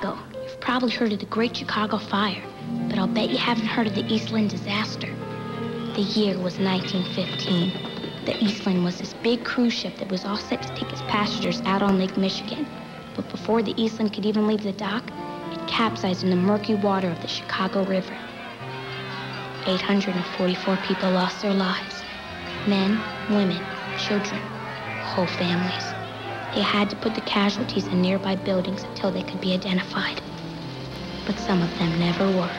Chicago, you've probably heard of the Great Chicago Fire, but I'll bet you haven't heard of the Eastland disaster. The year was 1915. The Eastland was this big cruise ship that was all set to take its passengers out on Lake Michigan. But before the Eastland could even leave the dock, it capsized in the murky water of the Chicago River. 844 people lost their lives. Men, women, children, whole families. They had to put the casualties in nearby buildings until they could be identified. But some of them never were.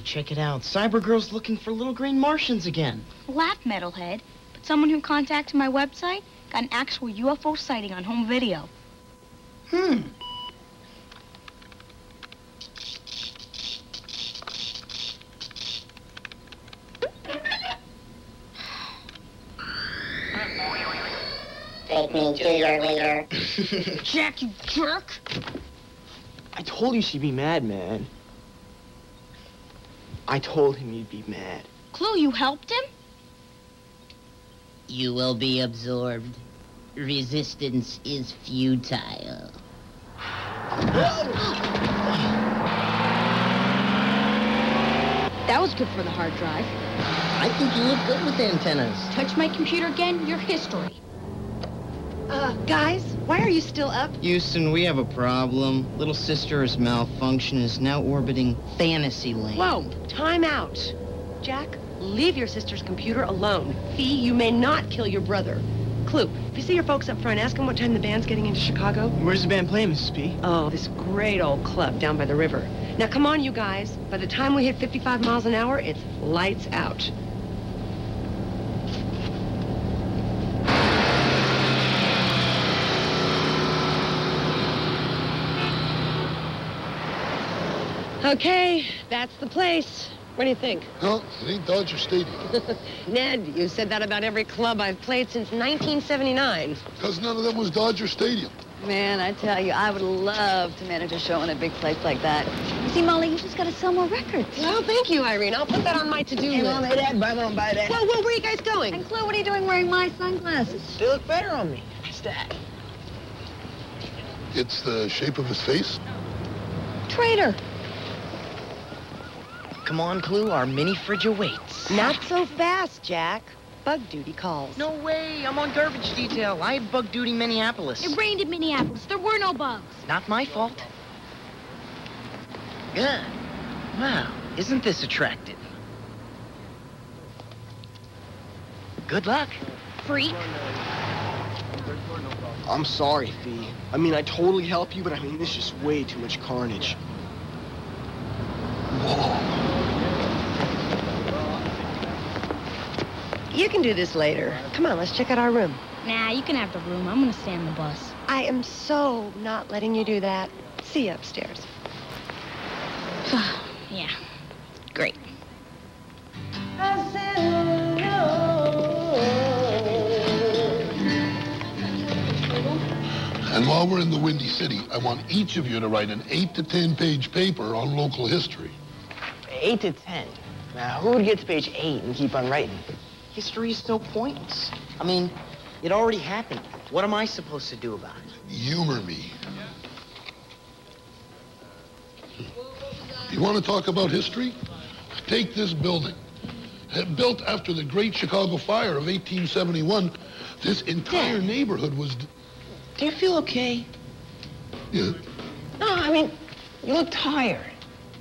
Check it out. Cybergirl's looking for little green Martians again. Laugh, metalhead. But someone who contacted my website got an actual UFO sighting on home video. Take me to your leader. Jack, you jerk! I told you she'd be mad, man. I told him you'd be mad. Clue, you helped him? You will be absorbed. Resistance is futile. That was good for the hard drive. I think you look good with antennas. Touch my computer again, you're history. Guys, why are you still up? Houston, we have a problem. Little sister has malfunctioned and is now orbiting Fantasyland. Whoa, time out. Jack, leave your sister's computer alone. Fee, you may not kill your brother. Clue, if you see your folks up front, ask them what time the band's getting into Chicago. Where's the band playing, Mrs. P? Oh, this great old club down by the river. Now, come on, you guys. By the time we hit 55 miles an hour, it's lights out. Okay, that's the place. What do you think? No, it ain't Dodger Stadium. Ned, you said that about every club I've played since 1979. Because none of them was Dodger Stadium. Man, I tell you, I would love to manage a show in a big place like that. You see, Molly, you just got to sell more records. Well, thank you, Irene. I'll put that on my to-do list. Hey, Mom, hey, Dad, buy that. Whoa, where are you guys going? And Chloe, what are you doing wearing my sunglasses? They look better on me. What's that? It's the shape of his face. Traitor. Come on, Clue, our mini fridge awaits. Not so fast, Jack. Bug duty calls. No way, I'm on garbage detail. I had bug duty Minneapolis. It rained in Minneapolis. There were no bugs. Not my fault. Good. Wow, isn't this attractive? Good luck. Freak. I'm sorry, Fee. I mean, I totally help you, but I mean, this is just way too much carnage. Whoa. You can do this later. Come on, let's check out our room. Nah, you can have the room. I'm gonna stay on the bus. I am so not letting you do that. See you upstairs. Yeah, great. And while we're in the Windy City, I want each of you to write an 8 to 10 page paper on local history. 8 to 10. Now, who would get to page 8 and keep on writing? History is so pointless. I mean, it already happened. What am I supposed to do about it? Humor me. You want to talk about history? Take this building. Built after the Great Chicago Fire of 1871, this entire neighborhood was... Do you feel okay? Yeah. No, I mean, you look tired.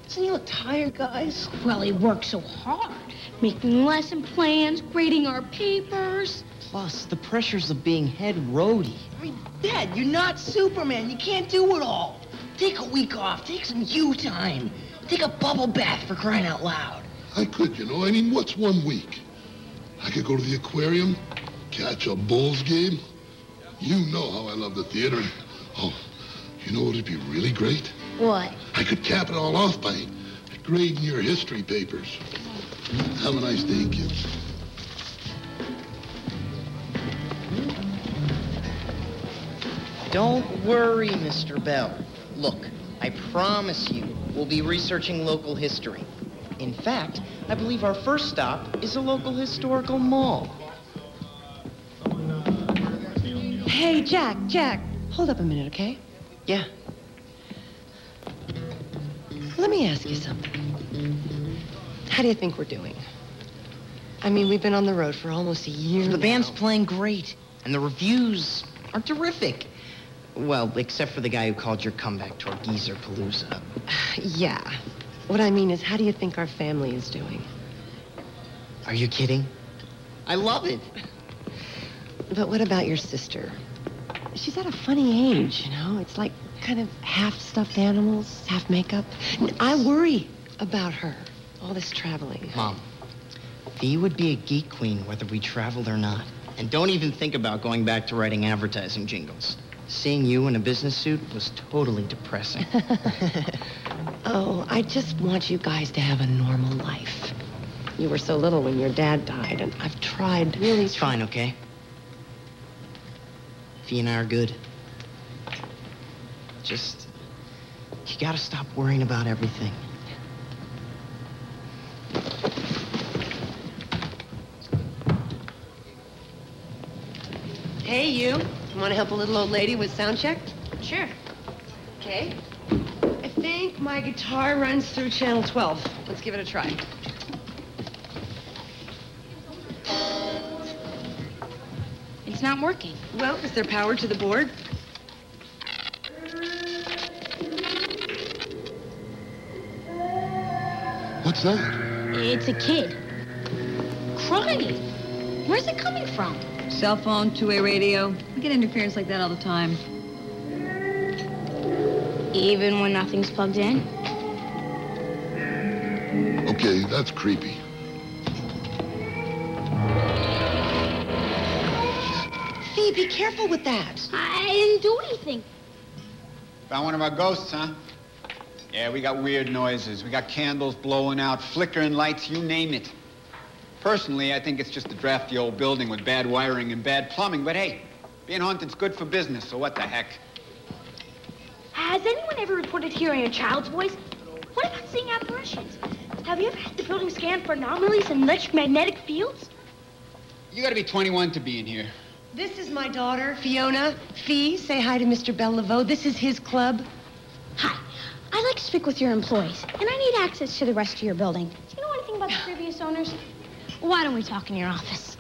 Doesn't he look tired, guys? Well, he worked so hard, making lesson plans, grading our papers. Plus, the pressures of being head roadie. I mean, Dad, you're not Superman. You can't do it all. Take a week off. Take some you time. Take a bubble bath, for crying out loud. I could, you know. I mean, what's 1 week? I could go to the aquarium, catch a Bulls game. You know how I love the theater. And, oh, you know what would be really great? What? I could cap it all off by grading your history papers. Have a nice day, kids. Don't worry, Mr. Bell. Look, I promise you we'll be researching local history. In fact, I believe our first stop is a local historical mall. Hey, Jack, hold up a minute, okay? Yeah. Let me ask you something. How do you think we're doing? I mean, we've been on the road for almost a year The now. band's playing great, and the reviews are terrific. Well, except for the guy who called your comeback tour Geezer Palooza. Yeah. What I mean is, how do you think our family is doing? Are you kidding? I love it. But what about your sister? She's at a funny age, you know? It's like kind of half stuffed animals, half makeup. And I worry about her, all this traveling. Mom, Fee would be a geek queen whether we traveled or not. And don't even think about going back to writing advertising jingles. Seeing you in a business suit was totally depressing. Oh, I just want you guys to have a normal life. You were so little when your dad died, and I've tried really... It's fine, okay? Fee and I are good. Just, you gotta stop worrying about everything. Hey, you want to help a little old lady with sound check? Sure. Okay. I think my guitar runs through channel 12. Let's give it a try. It's not working. Well, is there power to the board? What's that? It's a kid. Crying. Where's it coming from? Cell phone, two-way radio. We get interference like that all the time. Even when nothing's plugged in? Okay, that's creepy. Fee, be careful with that. I didn't do anything. Found one of our ghosts, huh? Yeah, we got weird noises. We got candles blowing out, flickering lights, you name it. Personally, I think it's just a drafty old building with bad wiring and bad plumbing, but hey, being haunted's good for business, so what the heck? Has anyone ever reported hearing a child's voice? What about seeing apparitions? Have you ever had the building scanned for anomalies in electromagnetic fields? You gotta be 21 to be in here. This is my daughter, Fiona. Fee, say hi to Mr. Bell Laveau. This is his club. Hi. I'd like to speak with your employees, and I need access to the rest of your building. Do you know anything about the previous owners? Why don't we talk in your office?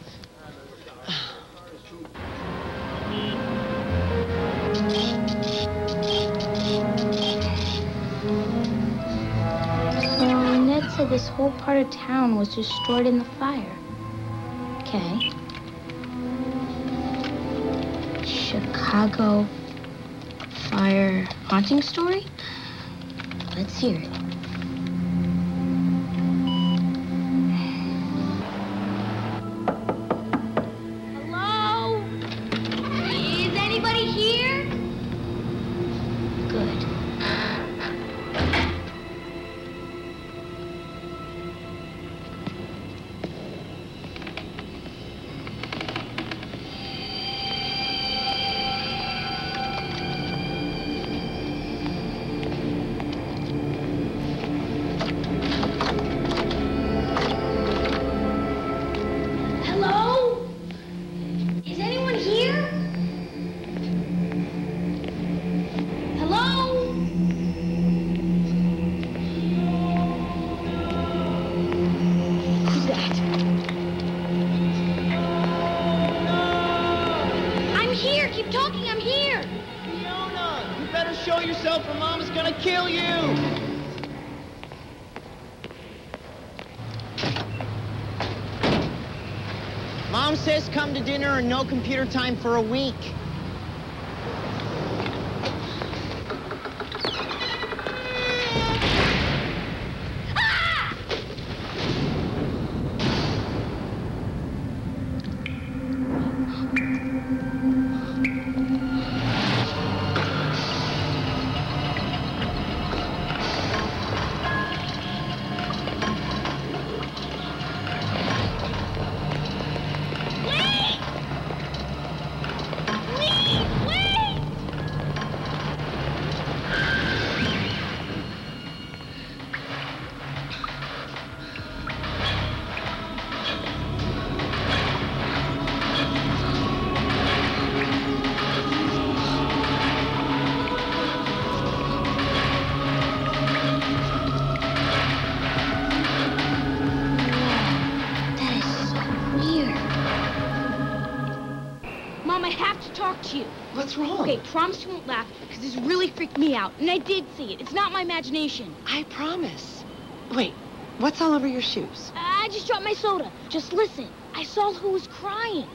So Ned said this whole part of town was destroyed in the fire. Okay. Chicago fire haunting story? Let's hear it. Hello? Is anybody here? Good. show yourself or Mama's gonna kill you! Mom says come to dinner and no computer time for a week. What's wrong? Okay, promise you won't laugh, because this really freaked me out. And I did see it. It's not my imagination. I promise. Wait, what's all over your shoes? I just dropped my soda. Just listen. I saw who was crying.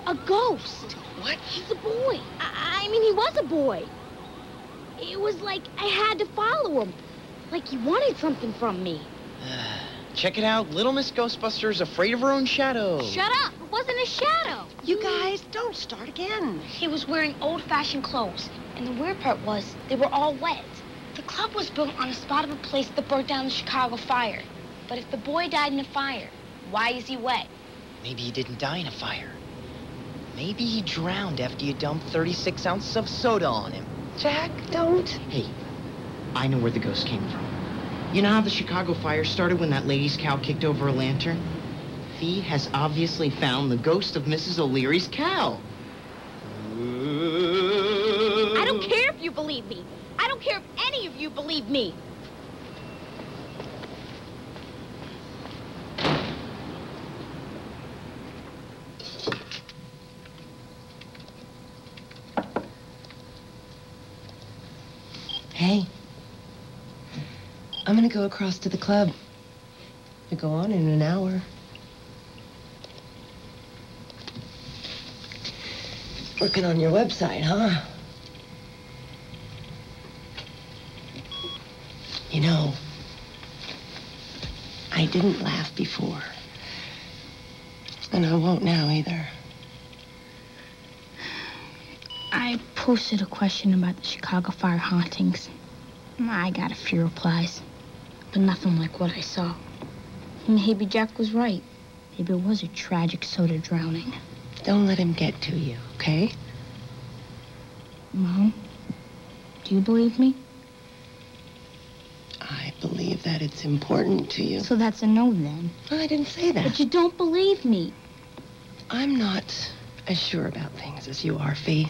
A ghost. What? He's a boy. I mean, he was a boy. It was like I had to follow him. Like he wanted something from me. Check it out. Little Miss Ghostbuster's afraid of her own shadow. Shut up. It wasn't a shadow. You guys, don't start again. He was wearing old-fashioned clothes, and the weird part was they were all wet. The club was built on the spot of a place that burnt down the Chicago fire. But if the boy died in a fire, why is he wet? Maybe he didn't die in a fire. Maybe he drowned after you dumped 36 ounces of soda on him. Jack, don't. Hey, I know where the ghost came from. You know how the Chicago fire started when that lady's cow kicked over a lantern? Fee has obviously found the ghost of Mrs. O'Leary's cow. I don't care if you believe me. I don't care if any of you believe me. Hey, I'm gonna go across to the club. We go on in an hour. Working on your website, huh? You know, I didn't laugh before. And I won't now either. I posted a question about the Chicago fire hauntings. I got a few replies, but nothing like what I saw. Maybe Jack was right. Maybe it was a tragic soda drowning. Don't let him get to you, okay? Mom, do you believe me? I believe that it's important to you. So that's a no then. Well, I didn't say that. But you don't believe me. I'm not as sure about things as you are, Fee.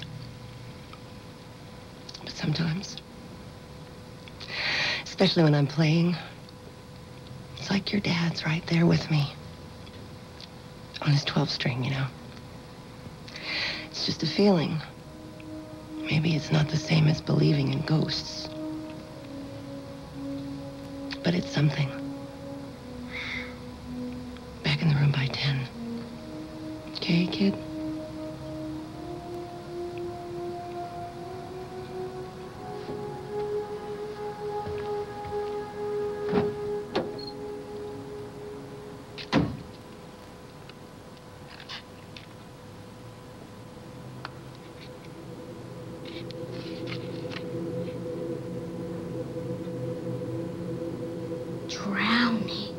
But sometimes, especially when I'm playing, it's like your dad's right there with me. On his 12 string, you know. It's just a feeling. Maybe it's not the same as believing in ghosts. But it's something. Back in the room by 10. Okay, kid? Drowning.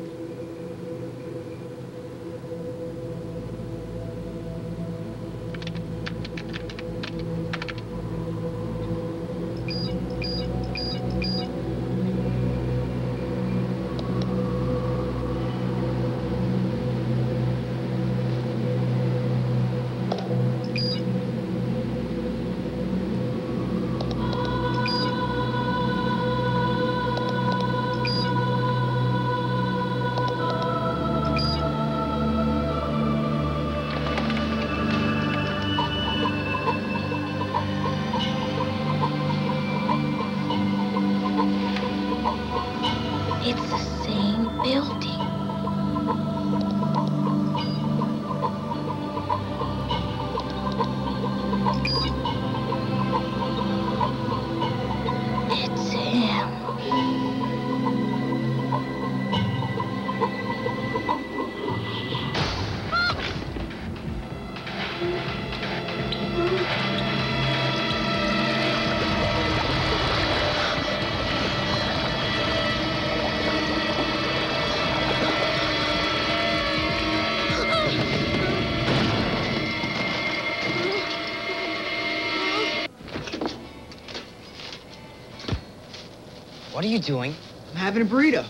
What are you doing? I'm having a burrito.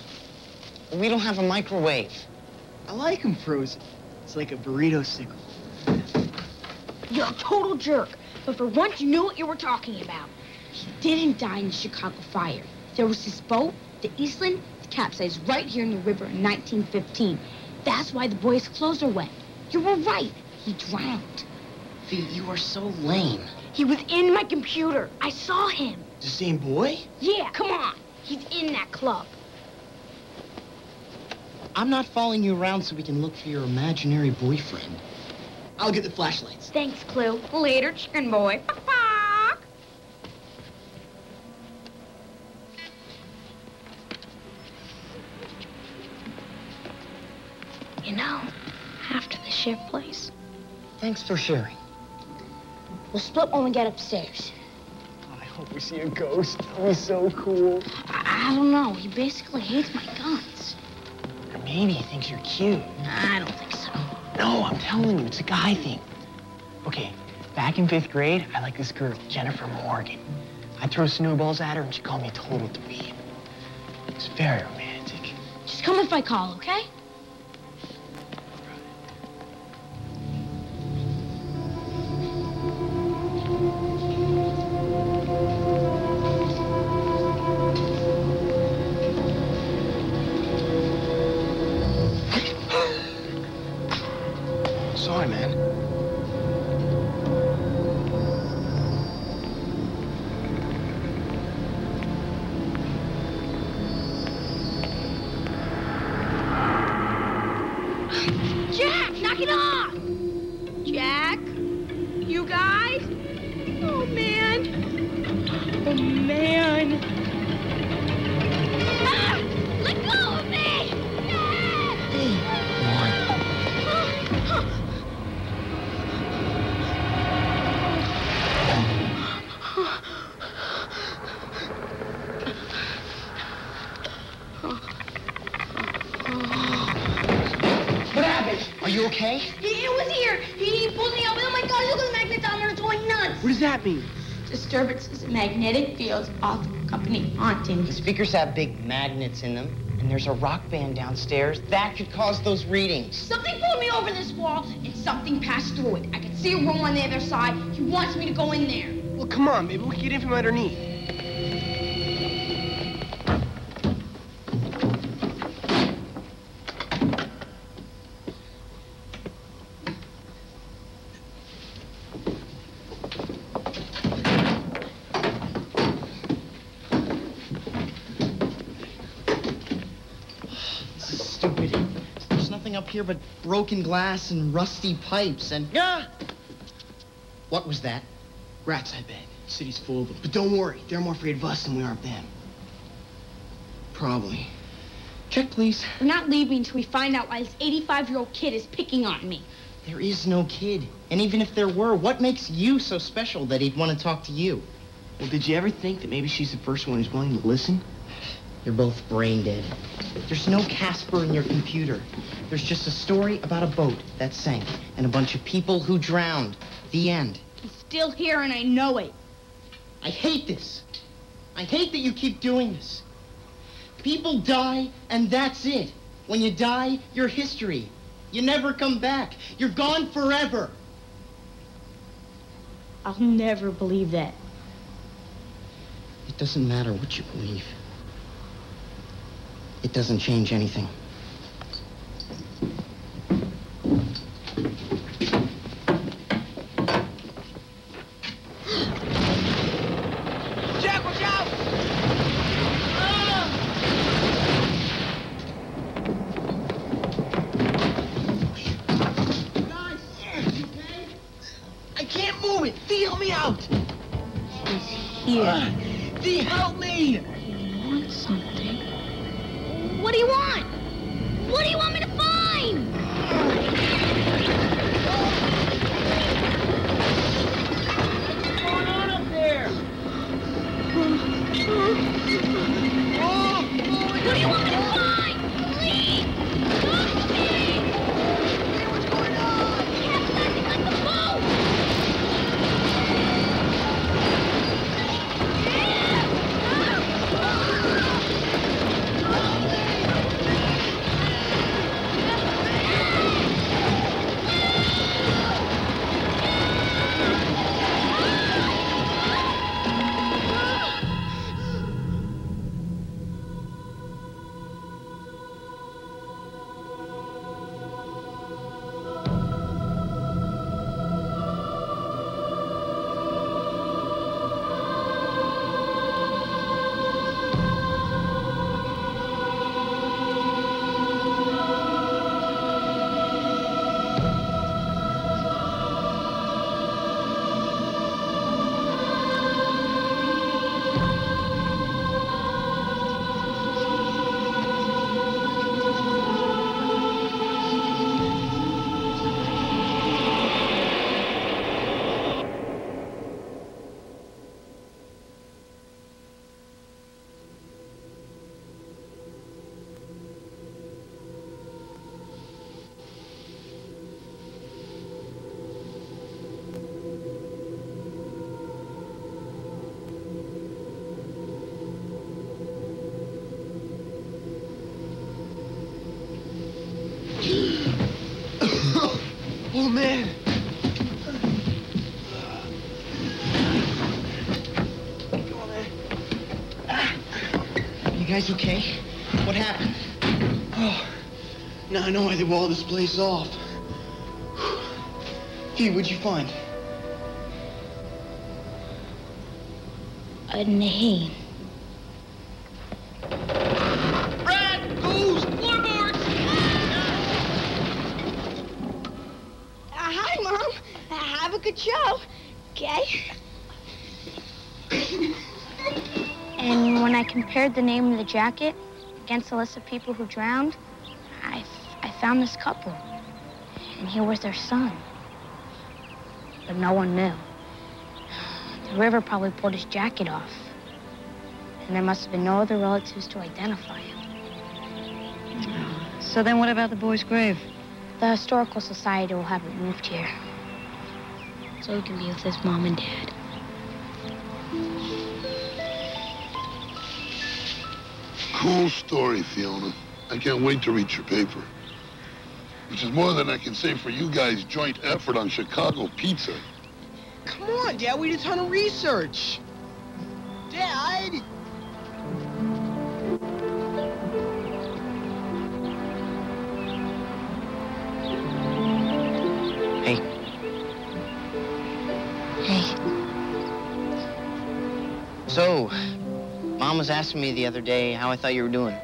We don't have a microwave. I like them frozen. It's like a burrito sickle. You're a total jerk, but for once you knew what you were talking about. He didn't die in the Chicago fire. There was this boat, the Eastland, that capsized right here in the river in 1915. That's why the boy's clothes are wet. You were right. He drowned. Fee, you are so lame. He was in my computer. I saw him. The same boy? Yeah, come on. He's in that club. I'm not following you around so we can look for your imaginary boyfriend. I'll get the flashlights. Thanks, Clue. Later, chicken boy. You know, after the shift place, Thanks for sharing. we'll split when we get upstairs. I hope we see a ghost. That'll be so cool. I don't know. He basically hates my guns. Or maybe he thinks you're cute. I don't think so. No, I'm telling you, it's a guy thing. Okay, back in 5th grade, I liked this girl, Jennifer Morgan. I'd throw snowballs at her, and she'd call me a total dweeb. It was very romantic. Just come if I call, okay? Sorry, man. Jack, knock it off! Jack? You guys? Oh, man. Oh, man. Ah! Let go of me! What happened? Are you okay? It was here. He pulled me up. Oh, my God, look at the magnetometer. It's going nuts. What does that mean? Disturbances in magnetic fields often accompany hauntings. The speakers have big magnets in them, and there's a rock band downstairs. That could cause those readings. Something pulled me over this wall, and something passed through it. I could see a room on the other side. He wants me to go in there. Well, come on, maybe we can get in from underneath. This is stupid. There's nothing up here but broken glass and rusty pipes and... Ah! What was that? Rats, I bet. The city's full of them. But don't worry, they're more afraid of us than we are of them. Probably. Check, please. We're not leaving until we find out why this 85-year-old kid is picking on me. There is no kid. And even if there were, what makes you so special that he'd want to talk to you? Well, did you ever think that maybe she's the first one who's willing to listen? You're both brain dead. There's no Casper in your computer. There's just a story about a boat that sank and a bunch of people who drowned. The end. He's still here, and I know it. I hate this. I hate that you keep doing this. People die, and that's it. When you die, you're history. You never come back. You're gone forever. I'll never believe that. It doesn't matter what you believe. It doesn't change anything. Jack, watch out! Guys, okay? I can't move it. Fee, help me out. He's here. Fee, help me. He wants something. What do you want? What do you want me to find? What's going on up there? What do you want me to find? Please! Talk to me! What's going on? Capsizing like a boat! Oh, man. Come on, man. You guys okay? What happened? Oh, now I know why they walled this place off. Hey, what'd you find? A name. Brad! Goose! Floorboards! Hi, Mom. Have a good show. Okay? And when I compared the name of the jacket against the list of people who drowned, I found this couple. And here was their son. But no one knew. The river probably pulled his jacket off. And there must have been no other relatives to identify him. So then what about the boy's grave? The Historical Society will have it moved here. So he can be with his mom and dad. Cool story, Fiona. I can't wait to read your paper. Which is more than I can say for you guys' joint effort on Chicago pizza. Come on, Dad, we did a ton of research. Dad! Hey. Hey, So, Mom was asking me the other day how I thought you were doing.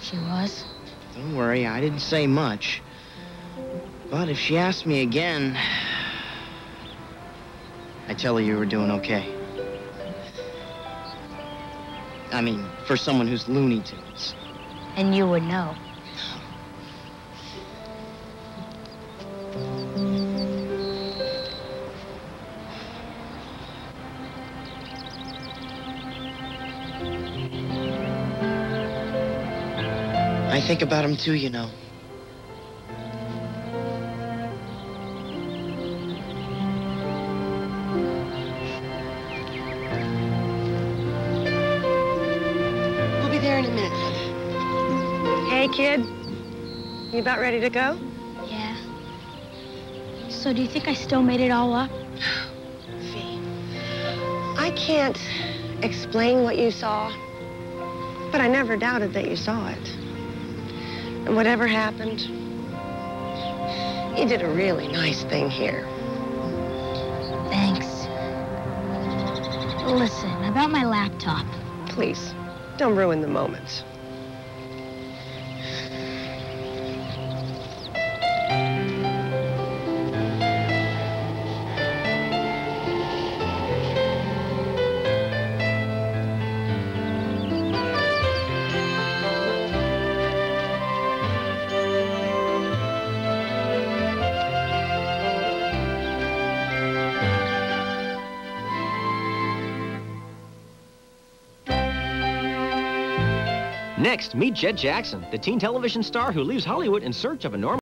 she was. Don't worry, I didn't say much. But if she asked me again, I'd tell her you were doing okay. I mean, for someone who's Looney Tunes. And you would know. I think about him too, you know. We'll be there in a minute. Hey, kid. You about ready to go? Yeah. So do you think I still made it all up? Fee, I can't explain what you saw, but I never doubted that you saw it. And whatever happened, you did a really nice thing here. Thanks. Listen, about my laptop. Please, don't ruin the moment. Next, meet Jed Jackson, the teen television star who leaves Hollywood in search of a normal